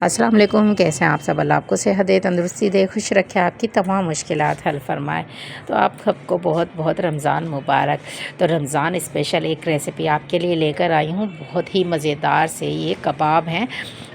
अस्सलाम वालेकुम। कैसे हैं आप सब? अल्लाह आपको सेहत दे, तंदुरुस्ती दे, खुश रखे, आपकी तमाम मुश्किलात हल फरमाए। तो आप सबको बहुत बहुत रमज़ान मुबारक। तो रमज़ान स्पेशल एक रेसिपी आपके लिए लेकर आई हूँ, बहुत ही मज़ेदार से ये कबाब हैं।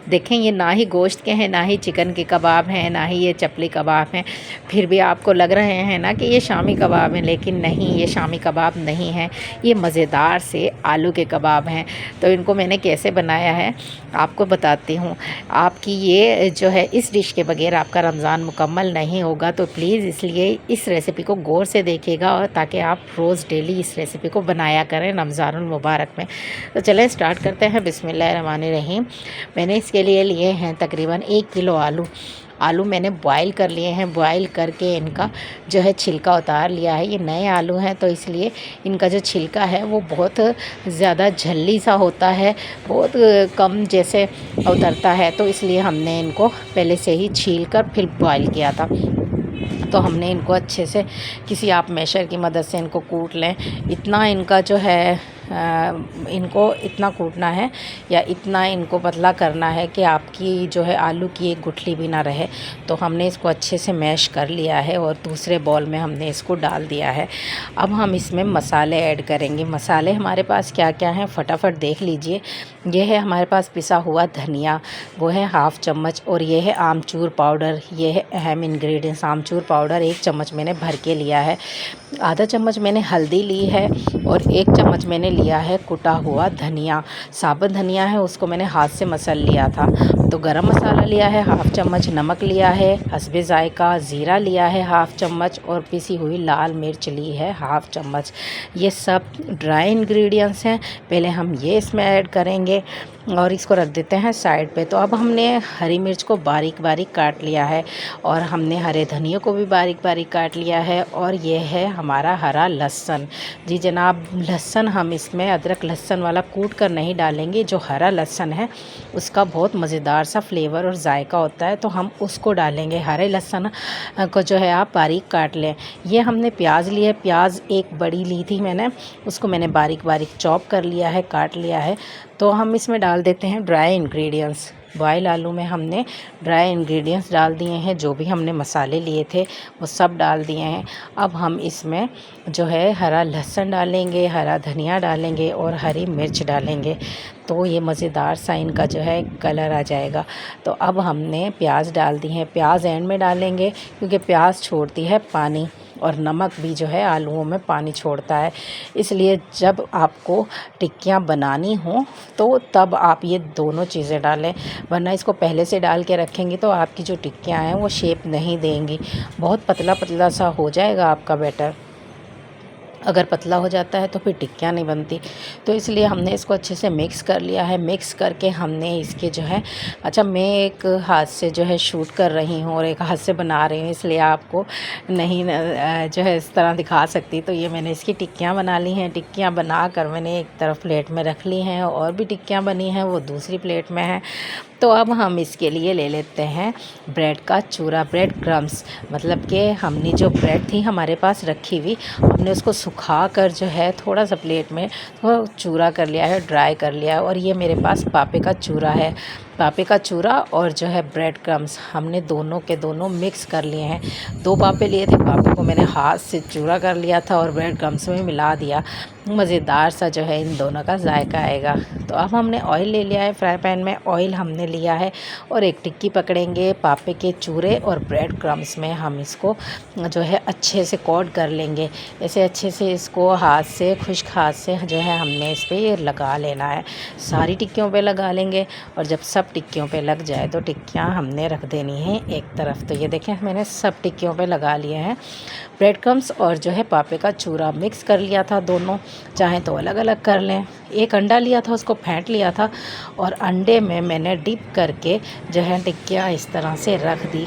देखें, ये ना ही गोश्त के हैं, ना ही चिकन के कबाब हैं, ना ही ये चपली कबाब हैं। फिर भी आपको लग रहे हैं ना कि ये शामी कबाब हैं, लेकिन नहीं, ये शामी कबाब नहीं हैं। ये मज़ेदार से आलू के कबाब हैं। तो इनको मैंने कैसे बनाया है आपको बताती हूँ। आपकी ये जो है, इस डिश के बगैर आपका रमज़ान मुकम्मल नहीं होगा। तो प्लीज़ इसलिए इस रेसिपी को गौर से देखिएगा, और ताकि आप रोज़ डेली इस रेसिपी को बनाया करें रमज़ानुल मुबारक में। तो चलें स्टार्ट करते हैं। बिस्मिल्लाहिर्रहमानिर्रहीम। मैंने इसके लिए लिए हैं तकरीबन 1 किलो आलू। आलू मैंने बॉईल कर लिए हैं। बॉईल करके इनका जो है छिलका उतार लिया है। ये नए आलू हैं, तो इसलिए इनका जो छिलका है वो बहुत ज़्यादा झल्ली सा होता है, बहुत कम जैसे उतरता है। तो इसलिए हमने इनको पहले से ही छील कर फिर बॉईल किया था। तो हमने इनको अच्छे से किसी आप मैशर की मदद से इनको कूट लें। इतना इनका जो है इनको इतना कूटना है, या इतना इनको पतला करना है कि आपकी जो है आलू की एक गुठली भी ना रहे। तो हमने इसको अच्छे से मैश कर लिया है, और दूसरे बॉल में हमने इसको डाल दिया है। अब हम इसमें मसाले ऐड करेंगे। मसाले हमारे पास क्या क्या हैं फटाफट देख लीजिए। ये है हमारे पास पिसा हुआ धनिया, वो है हाफ़ चम्मच, और ये है आमचूर पाउडर। ये है अहम इंग्रेडिएंट्स। आमचूर पाउडर 1 चम्मच मैंने भर के लिया है। आधा चम्मच मैंने हल्दी ली है, और 1 चम्मच मैंने लिया है कुटा हुआ धनिया। साबुत धनिया है, उसको मैंने हाथ से मसल लिया था। तो गरम मसाला लिया है हाफ़ चम्मच, नमक लिया है हस्बे ज़ायका, ज़ीरा लिया है हाफ़ चम्मच, और पिसी हुई लाल मिर्च ली है हाफ़ चम्मच। ये सब ड्राई इंग्रेडिएंट्स हैं। पहले हम ये इसमें ऐड करेंगे, और इसको रख देते हैं साइड पे। तो अब हमने हरी मिर्च को बारीक बारीक काट लिया है, और हमने हरे धनिया को भी बारीक बारीक काट लिया है, और ये है हमारा हरा लहसुन। जी जनाब, लहसुन हम इसमें अदरक लहसुन वाला कूट कर नहीं डालेंगे। जो हरा लहसुन है उसका बहुत मज़ेदार सा फ्लेवर और जायका होता है, तो हम उसको डालेंगे। हरे लहसुन को जो है आप बारीक काट लें। ये हमने प्याज लिया है। प्याज एक बड़ी ली थी मैंने, उसको मैंने बारीक बारीक चॉप कर लिया है, काट लिया है। तो हम इसमें डाल देते हैं ड्राई इंग्रेडिएंट्स। बॉयल आलू में हमने ड्राई इंग्रेडिएंट्स डाल दिए हैं। जो भी हमने मसाले लिए थे वो सब डाल दिए हैं। अब हम इसमें जो है हरा लहसुन डालेंगे, हरा धनिया डालेंगे, और हरी मिर्च डालेंगे। तो ये मज़ेदार सा इनका जो है कलर आ जाएगा। तो अब हमने प्याज डाल दी है। प्याज एंड में डालेंगे, क्योंकि प्याज छोड़ती है पानी, और नमक भी जो है आलूओं में पानी छोड़ता है। इसलिए जब आपको टिक्कियाँ बनानी हो तो तब आप ये दोनों चीज़ें डालें, वरना इसको पहले से डाल के रखेंगे तो आपकी जो टिक्कियाँ हैं वो शेप नहीं देंगी। बहुत पतला पतला सा हो जाएगा आपका बैटर। अगर पतला हो जाता है तो फिर टिक्कियाँ नहीं बनती। तो इसलिए हमने इसको अच्छे से मिक्स कर लिया है। मिक्स करके हमने इसके जो है, अच्छा मैं एक हाथ से जो है शूट कर रही हूँ और एक हाथ से बना रही हूँ, इसलिए आपको नहीं जो है इस तरह दिखा सकती। तो ये मैंने इसकी टिक्कियाँ बना ली हैं। टिक्कियाँ बना कर मैंने एक तरफ प्लेट में रख ली हैं, और भी टिक्कियाँ बनी हैं वो दूसरी प्लेट में हैं। तो अब हम इसके लिए ले लेते हैं ब्रेड का चूरा, ब्रेड क्रम्स। मतलब कि हमने जो ब्रेड थी हमारे पास रखी हुई, हमने उसको सुखा कर जो है थोड़ा सा प्लेट में वो चूरा कर लिया है, ड्राई कर लिया है। और ये मेरे पास पापे का चूरा है। पापे का चूरा और जो है ब्रेड क्रम्स, हमने दोनों के दोनों मिक्स कर लिए हैं। 2 पापे लिए थे, पापे को मैंने हाथ से चूरा कर लिया था और ब्रेड क्रम्स में मिला दिया। मज़ेदार सा जो है इन दोनों का जायका आएगा। तो अब हमने ऑयल ले लिया है, फ्राई पैन में ऑयल हमने लिया है, और एक टिक्की पकड़ेंगे पापे के चूरे और ब्रेड क्रम्स में। हम इसको जो है अच्छे से कोट कर लेंगे। ऐसे अच्छे से इसको हाथ से, खुश्क हाथ से जो है हमने इस पर लगा लेना है। सारी टिक्कियों पे लगा लेंगे, और जब सब टिक्कियों पे लग जाए तो टिक्कियाँ हमने रख देनी है एक तरफ। तो ये देखें, मैंने सब टिक्कियों पे लगा लिए हैं। ब्रेड क्रम्स और जो है पापे का चूरा मिक्स कर लिया था दोनों, चाहें तो अलग अलग कर लें। एक अंडा लिया था, उसको फेंट लिया था, और अंडे में मैंने डिप करके जो है टिक्कियाँ इस तरह से रख दी।